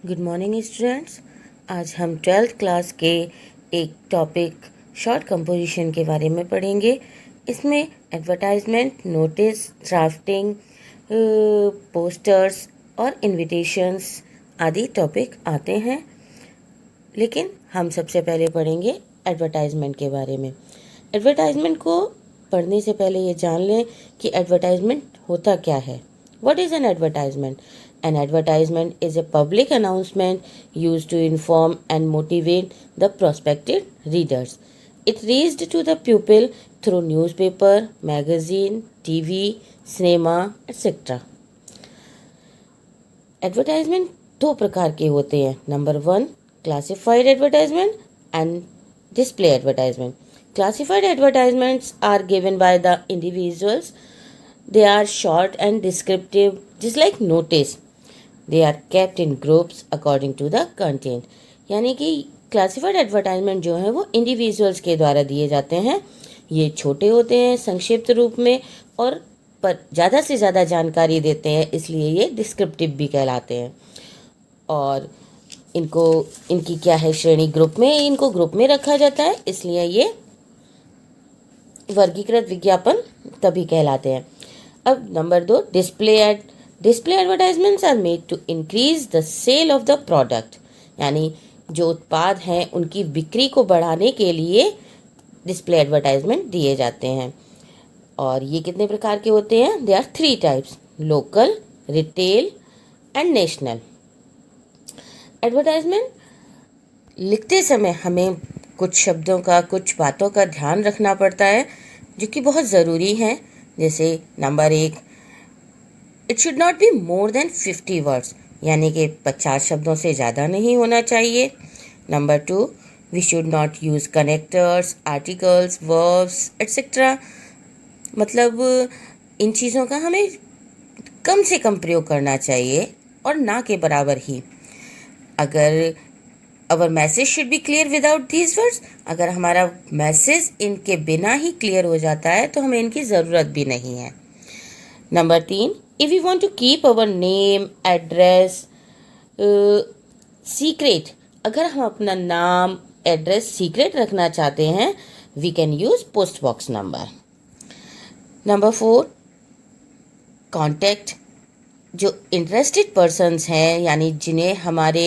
Good morning students. आज हम 12th class के एक टॉपिक शॉर्ट कंपोजिशन के बारे में पढ़ेंगे। इसमें एडवर्टाइजमेंट, नोटिस, ड्राफ्टिंग, पोस्टर्स और इनविटेशंस आदि टॉपिक आते हैं। लेकिन हम सबसे पहले पढ़ेंगे एडवर्टाइजमेंट के बारे में। एडवर्टाइजमेंट को पढ़ने से पहले ये जान लें कि एडवर्टाइजमेंट होता क्या है। What is an advertisement? An advertisement is a public announcement used to inform and motivate the prospective readers. It reached to the pupil through newspaper, magazine, TV, cinema, etc. Advertisement दो प्रकार के होते हैं। Number 1, classified advertisement and display advertisement. Classified advertisements are given by the individuals. They are short and descriptive, just like notice. They are kept in groups according to the content. यानी कि classified advertisement जो है वो individuals के द्वारा दिए जाते हैं। ये छोटे होते हैं, संक्षिप्त रूप में, और पर ज़्यादा से ज़्यादा जानकारी देते हैं, इसलिए ये डिस्क्रिप्टिव भी कहलाते हैं। और इनकी क्या है श्रेणी, ग्रुप में इनको ग्रुप में रखा जाता है, इसलिए ये वर्गीकृत विज्ञापन तभी कहलाते हैं। अब number 2, display advertisements are made to increase the sale of the product. यानी जो उत्पाद हैं उनकी बिक्री को बढ़ाने के लिए डिस्प्ले एडवर्टाइजमेंट दिए जाते हैं। और ये कितने प्रकार के होते हैं? They are 3 types: local, retail and national. Advertisement लिखते समय हमें कुछ शब्दों का, कुछ बातों का ध्यान रखना पड़ता है जो कि बहुत ज़रूरी है। जैसे number 1, it should not be more than 50 words, यानी कि 50 शब्दों से ज़्यादा नहीं होना चाहिए। Number 2, we should not use connectors, articles, verbs etcetera. मतलब इन चीज़ों का हमें कम से कम प्रयोग करना चाहिए और ना के बराबर ही। अगर our message should be clear without these words, अगर हमारा मैसेज इनके बिना ही क्लियर हो जाता है तो हमें इनकी ज़रूरत भी नहीं है। Number 3, if you want to keep our name, address secret, अगर हम अपना नाम, एड्रेस सीक्रेट रखना चाहते हैं, we can use post box number. Number 4, contact. जो इंटरेस्टेड पर्सन्स हैं, यानी जिन्हें हमारे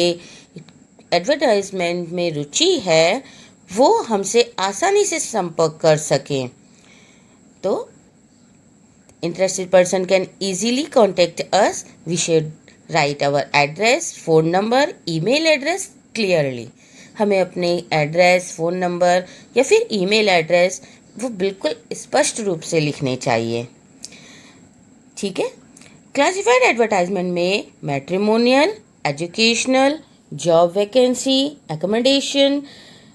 एडवर्टाइजमेंट में रुचि है, वो हमसे आसानी से संपर्क कर सकें। तो interested person can easily contact us. We should write our address, phone number, email address clearly. हमें अपने एड्रेस, फ़ोन नंबर या फिर ईमेल एड्रेस वो बिल्कुल स्पष्ट रूप से लिखने चाहिए। ठीक है। क्लासिफाइड एडवर्टाइजमेंट में matrimonial, educational, job vacancy, accommodation,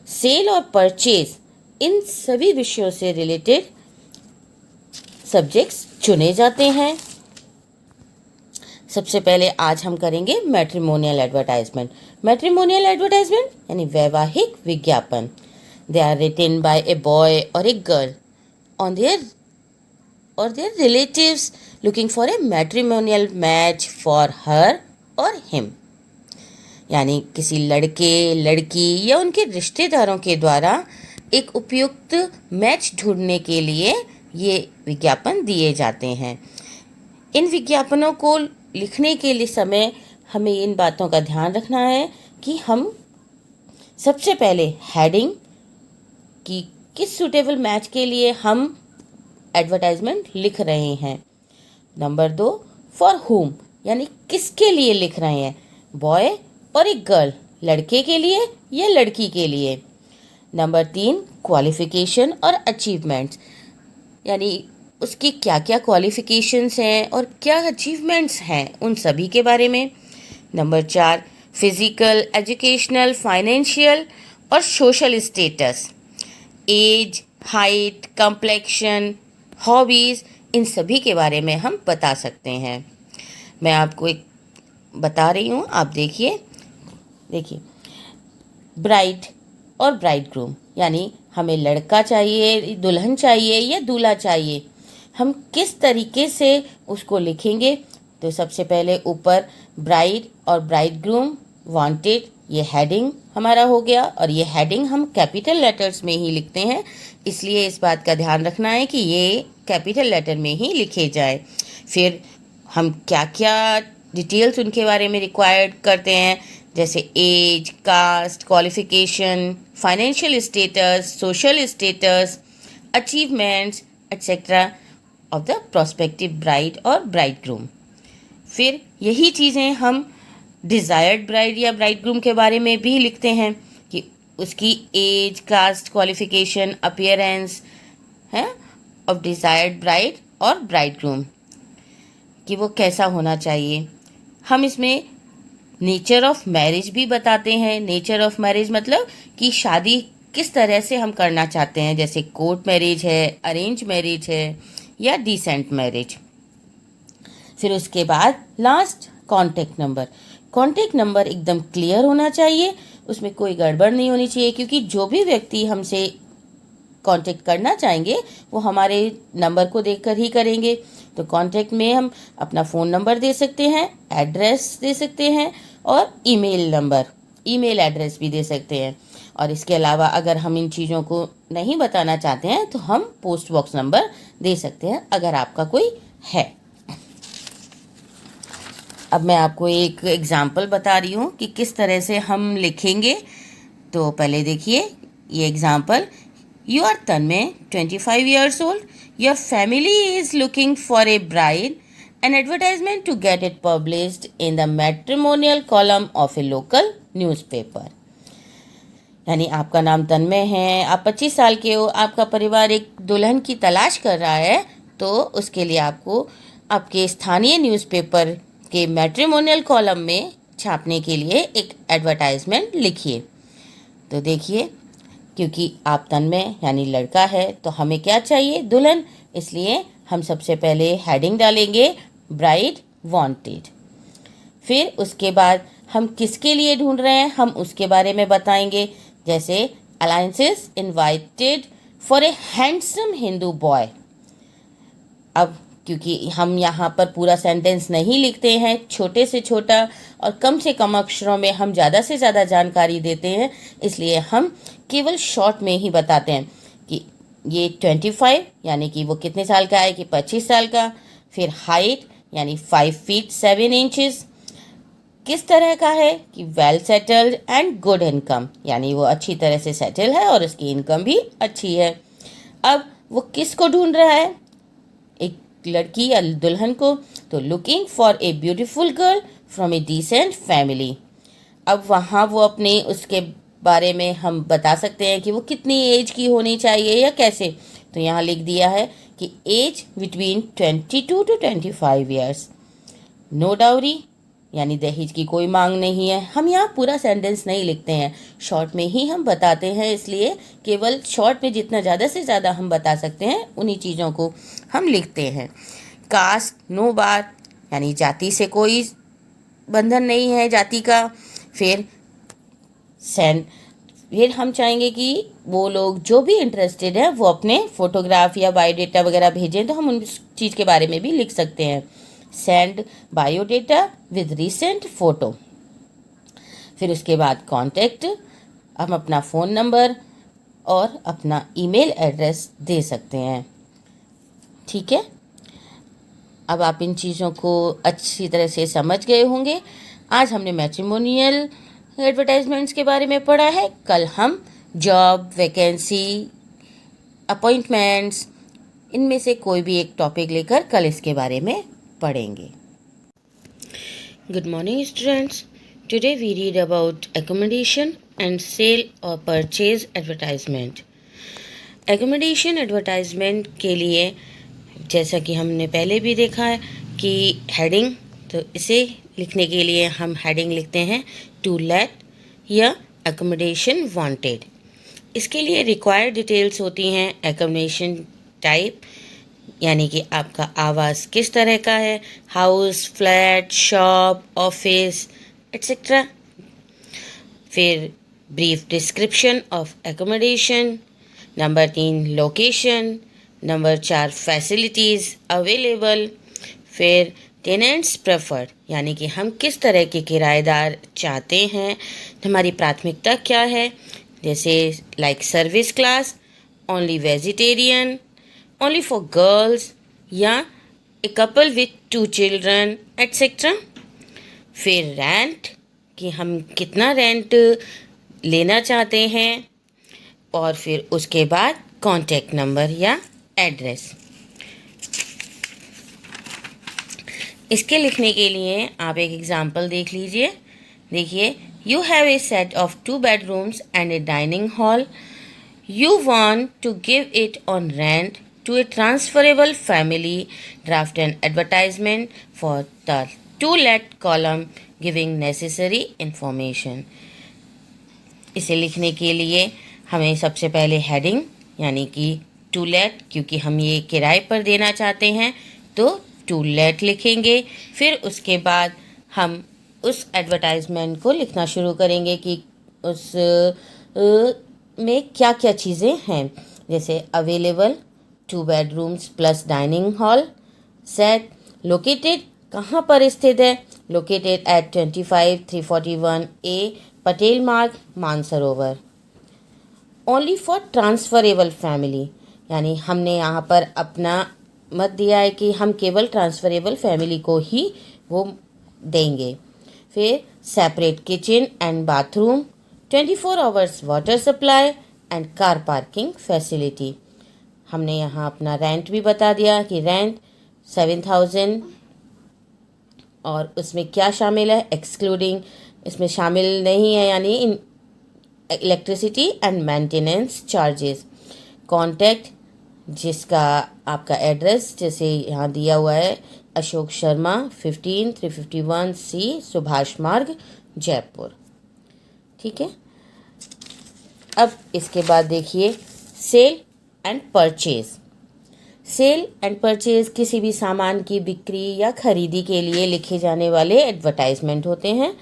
sale और परचेज, इन सभी विषयों से रिलेटेड सब्जेक्ट्स चुने जाते हैं। सबसे पहले आज हम करेंगे मैट्रिमोनियल एडवर्टाइजमेंट। मैट्रिमोनियल एडवर्टाइजमेंट यानी वैवाहिक विज्ञापन। They are written by a boy और a girl on their relatives looking for a matrimonial match for her or him. यानी किसी लड़के, लड़की या उनके रिश्तेदारों के द्वारा एक उपयुक्त मैच ढूंढने के लिए ये विज्ञापन दिए जाते हैं। इन विज्ञापनों को लिखने के लिए समय हमें इन बातों का ध्यान रखना है कि हम सबसे पहले हेडिंग कि किस सूटेबल मैच के लिए हम एडवर्टाइजमेंट लिख रहे हैं। नंबर 2, फॉर हुम, यानी किसके लिए लिख रहे हैं, बॉय और एक गर्ल, लड़के के लिए या लड़की के लिए। नंबर 3, क्वालिफिकेशन और अचीवमेंट्स, यानी उसकी क्या क्या क्वालिफिकेशंस हैं और क्या अचीवमेंट्स हैं, उन सभी के बारे में। नंबर 4, फिजिकल, एजुकेशनल, फाइनेंशियल और social status, age, height, complexion, hobbies, इन सभी के बारे में हम बता सकते हैं। मैं आपको एक बता रही हूँ, आप देखिए। ब्राइड और ब्राइडग्रूम, यानी हमें लड़का चाहिए, दुल्हन चाहिए या दूल्हा चाहिए, हम किस तरीके से उसको लिखेंगे। तो सबसे पहले ऊपर ब्राइड और ब्राइडग्रूम वांटेड ये हेडिंग हमारा हो गया, और ये हेडिंग हम कैपिटल लेटर्स में ही लिखते हैं, इसलिए इस बात का ध्यान रखना है कि ये कैपिटल लेटर में ही लिखे जाए। फिर हम क्या क्या डिटेल्स उनके बारे में रिक्वायर्ड करते हैं, जैसे age, caste, qualification, financial status, social status, achievements etcetera of the prospective bride और ब्राइडग्रूम। फिर यही चीज़ें हम डिज़ायर्ड ब्राइड या ब्राइडग्रूम के बारे में भी लिखते हैं कि उसकी एज, कास्ट, क्वालिफिकेशन, अपीयरेंस है ऑफ डिज़ायर्ड ब्राइड और ब्राइडग्रूम, कि वो कैसा होना चाहिए। हम इसमें नेचर ऑफ मैरिज भी बताते हैं। नेचर ऑफ मैरिज मतलब कि शादी किस तरह से हम करना चाहते हैं, जैसे कोर्ट मैरिज है, अरेंज मैरिज है या डिसेंट मैरिज। फिर उसके बाद last contact number. Contact number एकदम क्लियर होना चाहिए, उसमें कोई गड़बड़ नहीं होनी चाहिए, क्योंकि जो भी व्यक्ति हमसे कांटेक्ट करना चाहेंगे वो हमारे नंबर को देखकर ही करेंगे। तो कांटेक्ट में हम अपना फ़ोन नंबर दे सकते हैं, एड्रेस दे सकते हैं और ईमेल नंबर, ईमेल एड्रेस भी दे सकते हैं। और इसके अलावा अगर हम इन चीज़ों को नहीं बताना चाहते हैं तो हम पोस्ट बॉक्स नंबर दे सकते हैं, अगर आपका कोई है। अब मैं आपको एक एग्ज़ाम्पल बता रही हूँ कि किस तरह से हम लिखेंगे। तो पहले देखिए ये example. You are Tanmay, 25 years old. Your family is looking for a bride. An advertisement to get it published in the matrimonial column of a local newspaper. यानी आपका नाम तन्मय है, आप 25 साल के हो, आपका परिवार एक दुल्हन की तलाश कर रहा है, तो उसके लिए आपको आपके स्थानीय न्यूज़पेपर के मैट्रिमोनियल कॉलम में छापने के लिए एक एडवर्टाइजमेंट लिखिए। तो देखिए, क्योंकि आप तन्मय यानी लड़का है तो हमें क्या चाहिए, दुल्हन, इसलिए हम सबसे पहले हेडिंग डालेंगे ब्राइड वांटेड। फिर उसके बाद हम किसके लिए ढूंढ रहे हैं हम उसके बारे में बताएंगे, जैसे alliances invited for a handsome Hindu boy. अब क्योंकि हम यहाँ पर पूरा सेंटेंस नहीं लिखते हैं, छोटे से छोटा और कम से कम अक्षरों में हम ज़्यादा से ज़्यादा जानकारी देते हैं, इसलिए हम केवल शॉर्ट में ही बताते हैं कि ये 25 यानी कि वो कितने साल का है, कि 25 साल का। फिर हाइट यानी 5 feet 7 inches, किस तरह का है, कि well settled and good income, यानी वो अच्छी तरह से सेटल है और उसकी इनकम भी अच्छी है। अब वो किसको ढूंढ रहा है, एक लड़की या दुल्हन को, तो looking for a beautiful girl from a decent family. अब वहाँ वो अपने उसके बारे में हम बता सकते हैं कि वो कितनी एज की होनी चाहिए या कैसे। तो यहाँ लिख दिया है कि age between 22 to 25 years, no dowry यानी दहेज की कोई मांग नहीं है। हम यहाँ पूरा सेंटेंस नहीं लिखते हैं, शॉर्ट में ही हम बताते हैं, इसलिए केवल शॉर्ट में जितना ज़्यादा से ज़्यादा हम बता सकते हैं उन्हीं चीज़ों को हम लिखते हैं। कास्ट नो बार यानी जाति से कोई बंधन नहीं है जाति का। फिर फिर हम चाहेंगे कि वो लोग जो भी इंटरेस्टेड है वो अपने फोटोग्राफ या बायोडेटा वगैरह भेजें, तो हम उन चीज़ के बारे में भी लिख सकते हैं। Send biodata with recent photo. फिर उसके बाद कॉन्टेक्ट, हम अपना फ़ोन नंबर और अपना ईमेल एड्रेस दे सकते हैं। ठीक है, अब आप इन चीज़ों को अच्छी तरह से समझ गए होंगे। आज हमने मैट्रिमोनियल एडवर्टाइजमेंट्स के बारे में पढ़ा है, कल हम जॉब, वैकेंसी, अपॉइंटमेंट्स, इनमें से कोई भी एक टॉपिक लेकर कल इसके बारे में पढ़ेंगे। Good morning students, today we read about accommodation and sale और परचेज एडवर्टाइजमेंट। एकोमोडेशन एडवर्टाइजमेंट के लिए जैसा कि हमने पहले भी देखा है कि हेडिंग, तो इसे लिखने के लिए हम हेडिंग लिखते हैं टू लेट या एकोमोडेशन वांटेड। इसके लिए रिक्वायर्ड डिटेल्स होती हैं एकोमोडेशन टाइप, यानी कि आपका आवास किस तरह का है, house, flat, shop, office etcetera. फिर brief description of accommodation. Number 3 location. Number 4 facilities available. फिर टेनेंट्स प्रेफर्ड यानी कि हम किस तरह के किराएदार चाहते हैं, हमारी प्राथमिकता क्या है, जैसे like service class, only vegetarian, only for girls या a couple with 2 children etcetera. फिर रेंट कि हम कितना रेंट लेना चाहते हैं, और फिर उसके बाद कॉन्टैक्ट नंबर या एड्रेस। इसके लिखने के लिए आप एक एग्जाम्पल देख लीजिए। देखिए, you have a set of 2 bedrooms and a dining hall. You want to give it on rent to a transferable family. Draft an advertisement for the to let column giving necessary information. इसे लिखने के लिए हमें सबसे पहले heading यानी कि to late, क्योंकि हम ये किराए पर देना चाहते हैं तो टू लेट लिखेंगे। फिर उसके बाद हम उस एडवर्टाइजमेंट को लिखना शुरू करेंगे कि उस में क्या क्या चीज़ें हैं, जैसे available 2 bedrooms plus dining hall, set located कहाँ पर स्थित है, लोकेटेड एट 25,341 ए पटेल मार्ग Mansarovar, only for transferable family यानी हमने यहाँ पर अपना मत दिया है कि हम केवल ट्रांसफरेबल फैमिली को ही वो देंगे। फिर separate kitchen and bathroom, 24 hours water supply and car parking facility. हमने यहाँ अपना रेंट भी बता दिया कि रेंट 7,000 और उसमें क्या शामिल है, एक्सक्लूडिंग इसमें शामिल नहीं है यानी in electricity and maintenance charges. Contact जिसका आपका एड्रेस जैसे यहाँ दिया हुआ है, अशोक शर्मा 15,351 सी सुभाष मार्ग जयपुर। ठीक है, अब इसके बाद देखिए sale and purchase. Sale and purchase किसी भी सामान की बिक्री या खरीदी के लिए लिखे जाने वाले एडवर्टाइजमेंट होते हैं।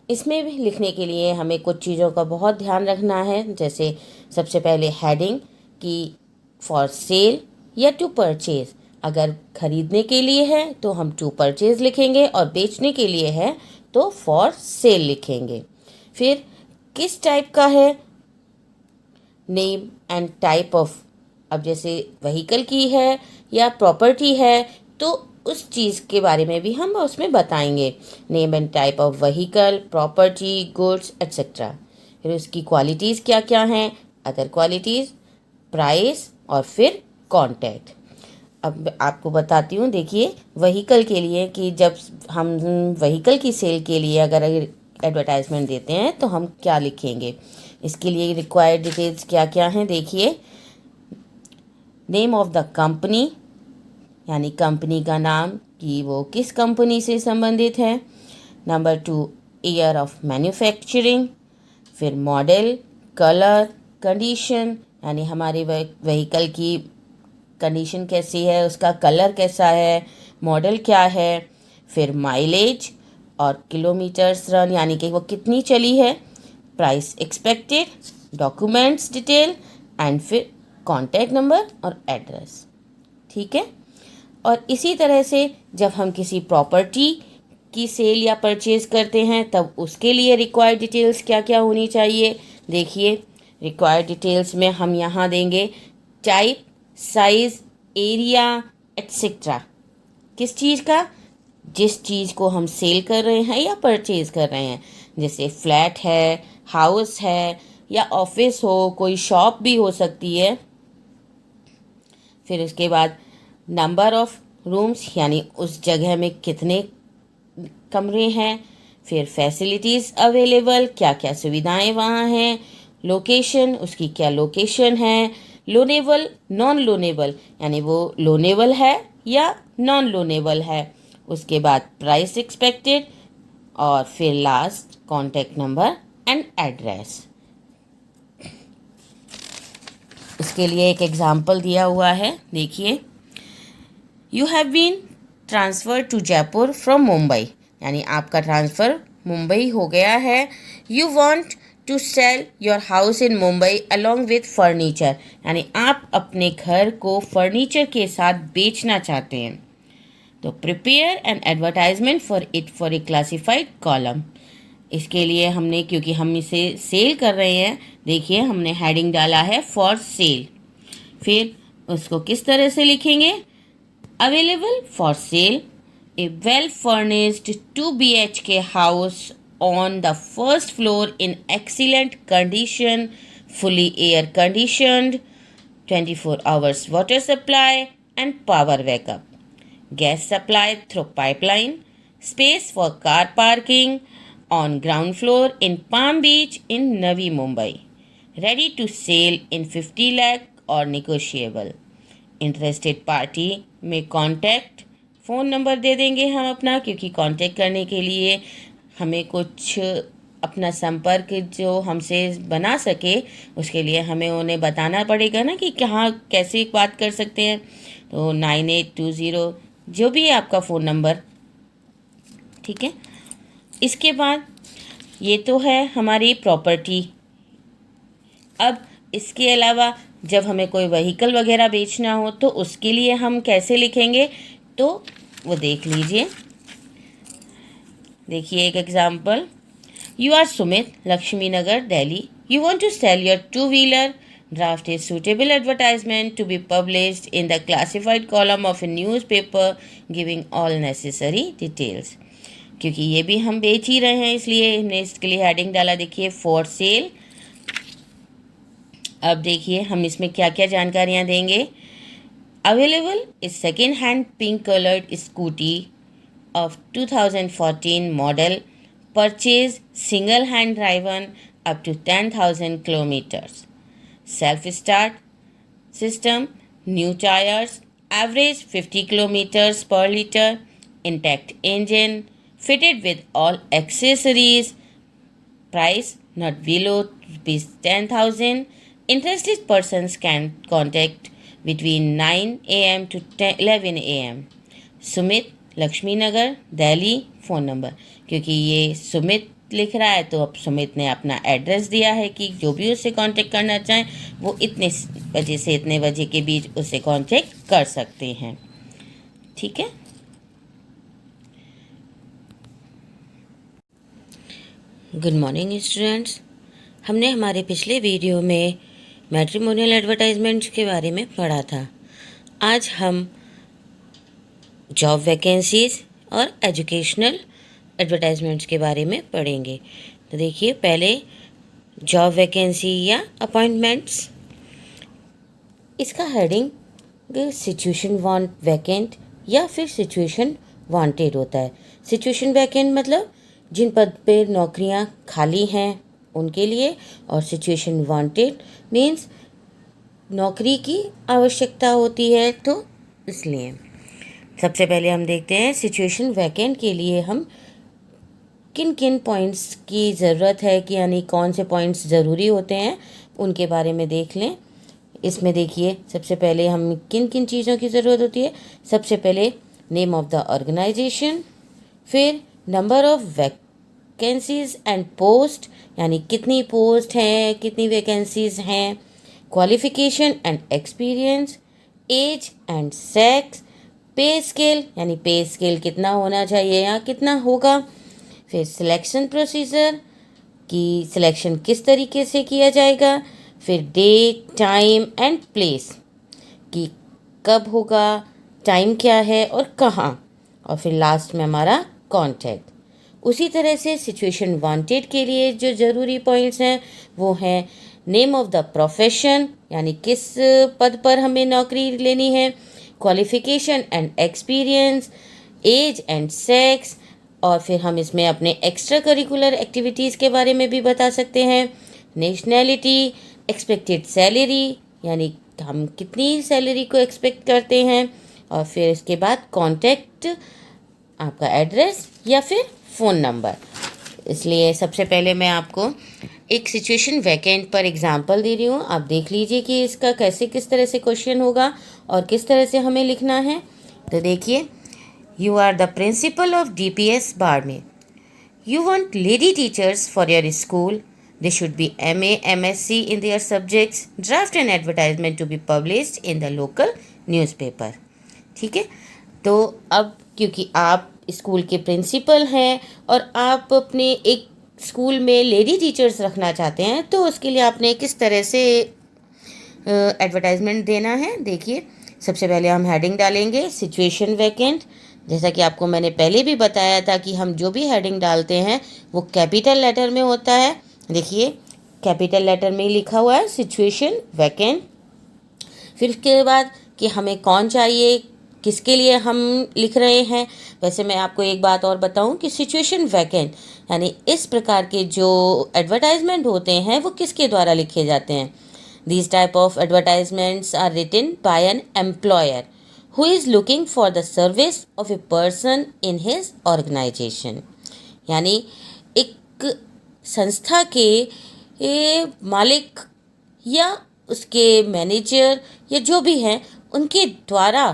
इसमें भी लिखने के लिए हमें कुछ चीज़ों का बहुत ध्यान रखना है, जैसे सबसे पहले हेडिंग कि फॉर सेल या टू परचेज। अगर खरीदने के लिए है तो हम टू परचेज लिखेंगे और बेचने के लिए है तो फॉर सेल लिखेंगे। फिर किस टाइप का है, नेम एंड टाइप ऑफ, अब जैसे व्हीकल की है या प्रॉपर्टी है तो उस चीज़ के बारे में भी हम उसमें बताएंगे, name and type of vehicle, property, goods etcetera. फिर उसकी क्वालिटीज़ क्या क्या हैं, अदर क्वालिटीज़, प्राइस और फिर कॉन्टैक्ट। अब आपको बताती हूँ, देखिए व्हीकल के लिए कि जब हम व्हीकल की सेल के लिए अगर एडवर्टाइजमेंट देते हैं तो हम क्या लिखेंगे, इसके लिए रिक्वायर्ड डिटेल्स क्या क्या हैं। देखिए, नेम ऑफ द कंपनी यानी कंपनी का नाम कि वो किस कंपनी से संबंधित है। Number 2, year of manufacturing. फिर मॉडल, कलर, कंडीशन यानी हमारे व्हीकल की कंडीशन कैसी है, उसका कलर कैसा है, मॉडल क्या है। फिर माइलेज और किलोमीटर्स रन यानी कि वो कितनी चली है, price expected, documents detail and फिर कॉन्टैक्ट नंबर और एड्रेस। ठीक है, और इसी तरह से जब हम किसी प्रॉपर्टी की सेल या परचेज करते हैं तब उसके लिए रिक्वायर्ड डिटेल्स क्या क्या होनी चाहिए। देखिए, रिक्वायर्ड डिटेल्स में हम यहाँ देंगे टाइप, साइज, एरिया एट्सेट्रा। किस चीज़ का, जिस चीज़ को हम सेल कर रहे हैं या परचेज कर रहे हैं, जैसे फ्लैट है, हाउस है या ऑफिस हो, कोई शॉप भी हो सकती है। फिर उसके बाद नंबर ऑफ रूम्स यानी उस जगह में कितने कमरे हैं। फिर फैसिलिटीज़ अवेलेबल, क्या क्या सुविधाएं वहाँ हैं। लोकेशन, उसकी क्या लोकेशन है। लोनेबल, नॉन लोनेबल यानी वो लोनेबल है या नॉन लोनेबल है। उसके बाद प्राइस एक्सपेक्टेड और फिर last contact number and address. इसके लिए एक एग्जाम्पल दिया हुआ है, देखिए, you have been transfer to Jaipur from Mumbai यानी आपका ट्रांसफ़र मुंबई हो गया है। You want to sell your house in Mumbai along with furniture यानी आप अपने घर को फर्नीचर के साथ बेचना चाहते हैं। तो prepare an advertisement for it for a classified column. इसके लिए हमने, क्योंकि हम इसे सेल कर रहे हैं, देखिए हमने हेडिंग डाला है फॉर सेल। फिर उसको किस तरह से लिखेंगे? Available for sale A well furnished 2 BHK house on the first floor in excellent condition, fully air conditioned, 24 hours water supply and power backup, gas supply through pipeline, space for car parking on ground floor in Palm Beach in Navi Mumbai, ready to sell in 50 lakh or negotiable. Interested party में contact phone number दे देंगे हम अपना, क्योंकि contact करने के लिए हमें कुछ अपना संपर्क जो हमसे बना सके, उसके लिए हमें उन्हें बताना पड़ेगा ना कि कहाँ कैसे बात कर सकते हैं। तो 9820 जो भी है आपका फ़ोन नंबर, ठीक है। इसके बाद ये तो है हमारी प्रॉपर्टी। अब इसके अलावा जब हमें कोई व्हीकल वगैरह बेचना हो तो उसके लिए हम कैसे लिखेंगे, तो वो देख लीजिए। देखिए एक example, you are Sumit, Laxmi Nagar, Delhi, you want to sell your 2-wheeler, draft a suitable advertisement to be published in the classified column of a newspaper giving all necessary details। क्योंकि ये भी हम बेच ही रहे हैं, इसलिए हमने इसके लिए हेडिंग डाला, देखिए फॉर सेल। अब देखिए हम इसमें क्या क्या जानकारियाँ देंगे। Available is second hand pink coloured scooty of 2014 model, purchase single hand driven up to 10,000 kilometers, self start system, new tires, average 50 kilometers per liter, intact engine, fitted with all accessories, price not below rupees 10,000. Interested persons can contact between 9 a.m. to 11 a.m. Sumit, Laxmi Nagar, Delhi, phone number. क्योंकि ये सुमित लिख रहा है तो अब सुमित ने अपना address दिया है कि जो भी उससे कांटेक्ट करना चाहें वो इतने बजे से इतने बजे के बीच उससे कांटेक्ट कर सकते हैं, ठीक है। Good morning students. हमने हमारे पिछले वीडियो में मैट्रिमोनियल एडवर्टाइजमेंट्स के बारे में पढ़ा था। आज हम जॉब वैकेंसीज़ और एजुकेशनल एडवर्टाइजमेंट्स के बारे में पढ़ेंगे। तो देखिए पहले जॉब वैकेंसी या अपॉइंटमेंट्स, इसका हेडिंग सिचुएशन वांट वैकेंट या फिर सिचुएशन वांटेड होता है। सिचुएशन वैकेंट मतलब जिन पद पे नौकरियां खाली हैं उनके लिए, और सिचुएशन वांटेड मीन्स नौकरी की आवश्यकता होती है, तो इसलिए सबसे पहले हम देखते हैं सिचुएशन वैकेंट के लिए हम किन किन पॉइंट्स की ज़रूरत है, कि यानी कौन से पॉइंट्स ज़रूरी होते हैं उनके बारे में देख लें। इसमें देखिए सबसे पहले हम किन किन चीज़ों की ज़रूरत होती है। सबसे पहले नेम ऑफ द ऑर्गेनाइजेशन, फिर number of vacancies and post, यानी कितनी पोस्ट हैं, कितनी वैकेंसीज हैं, qualification and experience, age and sex, pay scale, यानी पे स्केल कितना होना चाहिए या कितना होगा, फिर सिलेक्शन प्रोसीजर कि सिलेक्शन किस तरीके से किया जाएगा, फिर डेट, टाइम एंड प्लेस कि कब होगा, टाइम क्या है और कहाँ, और फिर लास्ट में हमारा कॉन्टैक्ट। उसी तरह से सिचुएशन वांटेड के लिए जो ज़रूरी पॉइंट्स हैं वो हैं नेम ऑफ द प्रोफेशन, यानी किस पद पर हमें नौकरी लेनी है, qualification and experience, age and sex, और फिर हम इसमें अपने एक्स्ट्रा करिकुलर एक्टिविटीज़ के बारे में भी बता सकते हैं, नेशनैलिटी, एक्सपेक्टेड सैलरी, यानी हम कितनी सैलरी को एक्सपेक्ट करते हैं, और फिर इसके बाद कॉन्टैक्ट, आपका एड्रेस या फिर फ़ोन नंबर। इसलिए सबसे पहले मैं आपको एक सिचुएशन वैकेंट पर एग्जांपल दे रही हूँ, आप देख लीजिए कि इसका कैसे किस तरह से क्वेश्चन होगा और किस तरह से हमें लिखना है। तो देखिए, you are the principal of DPS Barmer, you want lady teachers for your school, they should be MA MSc in their subjects, draft an advertisement to be published in the local newspaper। ठीक है, तो अब क्योंकि आप school के principal हैं और आप अपने एक स्कूल में लेडी टीचर्स रखना चाहते हैं, तो उसके लिए आपने किस तरह से एडवर्टाइजमेंट देना है। देखिए, सबसे पहले हम हेडिंग डालेंगे सिचुएशन वैकेंट। जैसा कि आपको मैंने पहले भी बताया था कि हम जो भी हेडिंग डालते हैं वो कैपिटल लेटर में होता है। देखिए, कैपिटल लेटर में ही लिखा हुआ है सिचुएशन वैकेंट। फिर उसके बाद कि हमें कौन चाहिए, किसके लिए हम लिख रहे हैं। वैसे मैं आपको एक बात और बताऊं कि सिचुएशन वैकेंट यानी इस प्रकार के जो एडवर्टाइजमेंट होते हैं वो किसके द्वारा लिखे जाते हैं। These type of advertisements are written by an employer who is looking for the service of a person in his organization। यानी एक संस्था के मालिक या उसके मैनेजर या जो भी हैं उनके द्वारा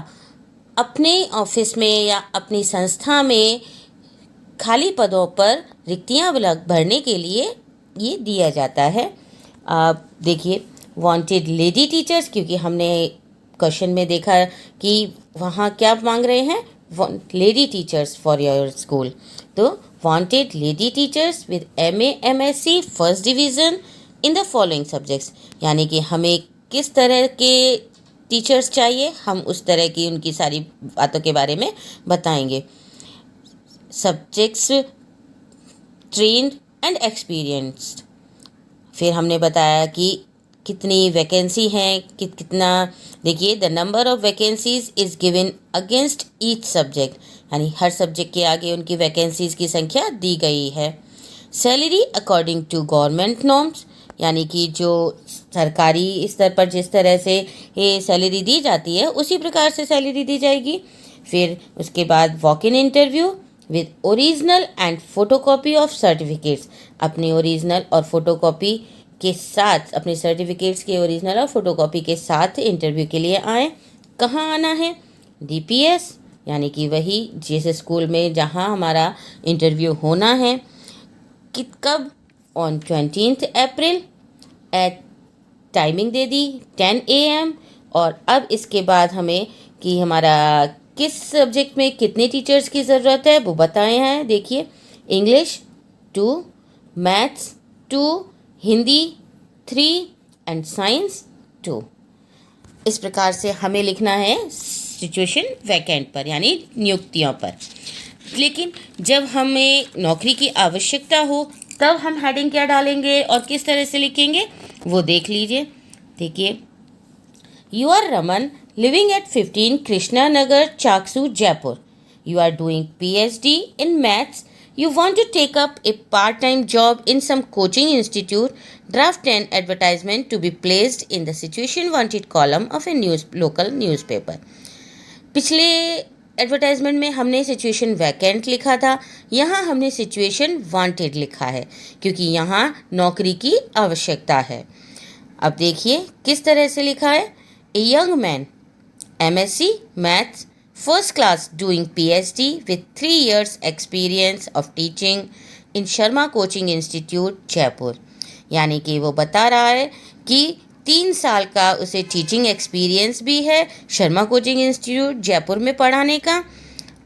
अपने ऑफिस में या अपनी संस्था में खाली पदों पर रिक्तियां भरने के लिए ये दिया जाता है। आप देखिए, वांटेड लेडी टीचर्स, क्योंकि हमने क्वेश्चन में देखा कि वहाँ क्या मांग रहे हैं, lady teachers for your school. तो wanted lady teachers with MA MSc first division in the following subjects, यानी कि हमें किस तरह के टीचर्स चाहिए, हम उस तरह की उनकी सारी बातों के बारे में बताएंगे। Subjects trained and experienced. फिर हमने बताया कि कितनी वैकेंसी हैं, कितना। देखिए, the number of vacancies is given against each subject, यानी हर सब्जेक्ट के आगे उनकी वैकेंसीज की संख्या दी गई है। Salary according to government norms, यानी कि जो सरकारी स्तर पर जिस तरह से ये सैलरी दी जाती है उसी प्रकार से सैलरी दी जाएगी। फिर उसके बाद walk in interview with original and photocopy of certificates, अपने ओरिजिनल और फोटोकॉपी के साथ, अपने सर्टिफिकेट्स के ओरिजिनल और फोटोकॉपी के साथ इंटरव्यू के लिए आएँ। कहाँ आना है? DPS, यानी कि वही जिस स्कूल में जहाँ हमारा इंटरव्यू होना है। कब? ऑन 20 अप्रैल एट, टाइमिंग दे दी 10 AM। और अब इसके बाद हमें कि हमारा किस सब्जेक्ट में कितने टीचर्स की ज़रूरत है वो बताए हैं। देखिए, English 2, maths 2, Hindi 3 and science 2। इस प्रकार से हमें लिखना है सिचुएशन वैकेंट पर, यानी नियुक्तियों पर। लेकिन जब हमें नौकरी की आवश्यकता हो तब हम हेडिंग क्या डालेंगे और किस तरह से लिखेंगे वो देख लीजिए। देखिए, you are Raman living at 15 Krishna Nagar, Chaksu, Jaipur. You are doing PhD in maths. You want to take up a part-time job in some coaching institute. Draft an advertisement to be placed in the situation wanted column of a local newspaper. पिछले advertisement में हमने situation vacant लिखा था, यहाँ हमने situation wanted लिखा है क्योंकि यहाँ नौकरी की आवश्यकता है। अब देखिए किस तरह से लिखा है। A young man MSc maths first class doing PhD with 3 years experience of teaching in Sharma coaching institute Jaipur, यानी कि वो बता रहा है कि 3 साल का उसे टीचिंग एक्सपीरियंस भी है शर्मा कोचिंग इंस्टीट्यूट जयपुर में पढ़ाने का।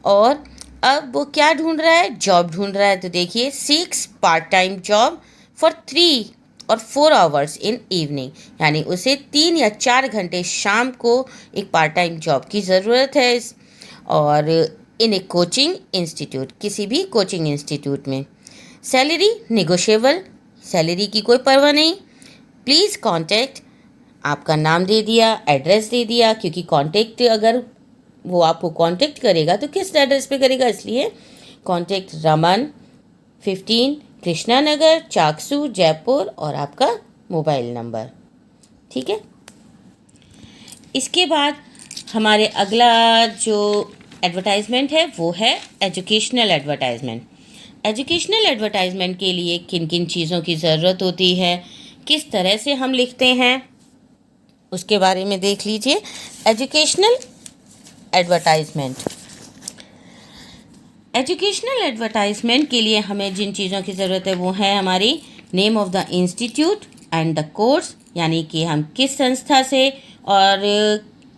और अब वो क्या ढूंढ रहा है? जॉब ढूंढ रहा है। तो देखिए, 6 पार्ट टाइम जॉब फॉर 3 और 4 आवर्स इन इवनिंग, यानी उसे 3 या 4 घंटे शाम को एक पार्ट टाइम जॉब की ज़रूरत है। और इन ए कोचिंग इंस्टीट्यूट, किसी भी कोचिंग इंस्टीट्यूट में। सैलरी निगोशिएबल, सैलरी की कोई परवाह नहीं। प्लीज़ कॉन्टैक्ट, आपका नाम दे दिया, एड्रेस दे दिया, क्योंकि कॉन्टैक्ट अगर वो आपको कॉन्टैक्ट करेगा तो किस एड्रेस पे करेगा, इसलिए कॉन्टैक्ट रमन 15 कृष्णा नगर, चाकसू, जयपुर, और आपका मोबाइल नंबर। ठीक है। इसके बाद हमारे अगला जो एडवर्टाइजमेंट है वो है एजुकेशनल एडवर्टाइजमेंट। एजुकेशनल एडवर्टाइजमेंट के लिए किन किन चीज़ों की ज़रूरत होती है, किस तरह से हम लिखते हैं, उसके बारे में देख लीजिए। एजुकेशनल एडवर्टाइजमेंट, एजुकेशनल एडवर्टाइजमेंट के लिए हमें जिन चीज़ों की ज़रूरत है वो है हमारी name of the institute and the course, यानी कि हम किस संस्था से और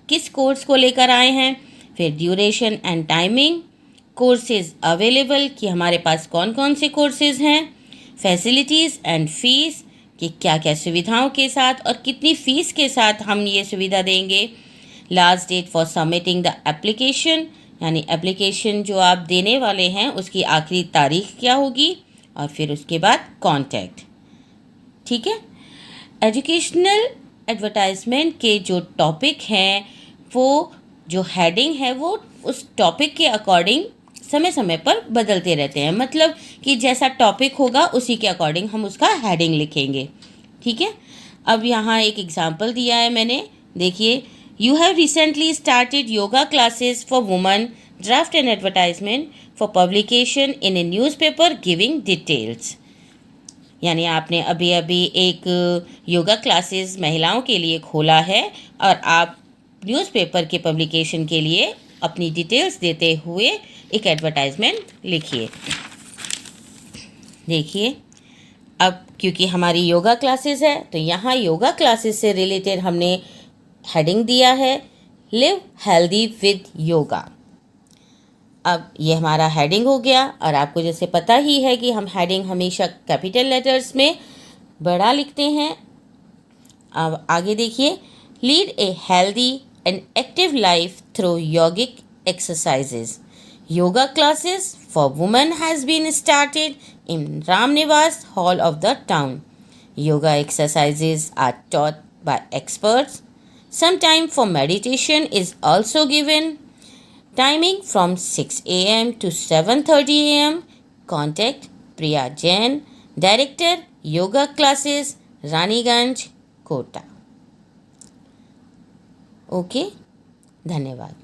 किस कोर्स को लेकर आए हैं। फिर duration and timing, courses available, कि हमारे पास कौन कौन से कोर्सेज हैं, फैसिलिटीज़ एंड फीस, कि क्या क्या सुविधाओं के साथ और कितनी फ़ीस के साथ हम ये सुविधा देंगे, last date for submitting the application, यानी एप्लीकेशन जो आप देने वाले हैं उसकी आखिरी तारीख क्या होगी, और फिर उसके बाद कॉन्टैक्ट। ठीक है। एजुकेशनल एडवर्टाइजमेंट के जो टॉपिक हैं, वो जो हेडिंग है वो उस टॉपिक के अकॉर्डिंग समय समय पर बदलते रहते हैं, मतलब कि जैसा टॉपिक होगा उसी के अकॉर्डिंग हम उसका हेडिंग लिखेंगे। ठीक है। अब यहाँ एक एग्जांपल दिया है मैंने, देखिए, you have recently started yoga classes for women, draft an advertisement for publication in A newspaper giving details. यानी आपने अभी अभी एक योगा क्लासेस महिलाओं के लिए खोला है और आप न्यूज़पेपर के पब्लिकेशन के लिए अपनी डिटेल्स देते हुए एक एडवर्टाइजमेंट लिखिए। देखिए, अब क्योंकि हमारी योगा क्लासेस है तो यहाँ योगा क्लासेस से रिलेटेड हमने हेडिंग दिया है, लिव हेल्दी विद योगा। अब ये हमारा हेडिंग हो गया, और आपको जैसे पता ही है कि हम हेडिंग हमेशा कैपिटल लेटर्स में बड़ा लिखते हैं। अब आगे देखिए, lead a healthy and active life through yogic exercises. Yoga classes for women has been started in Ramnivas Hall of the town. Yoga exercises are taught by experts. Some time for meditation is also given. Timing from 6 a.m. to 7:30 a.m. Contact Priya Jain, Director, Yoga Classes, Raniganj, Kota. Okay, धन्यवाद।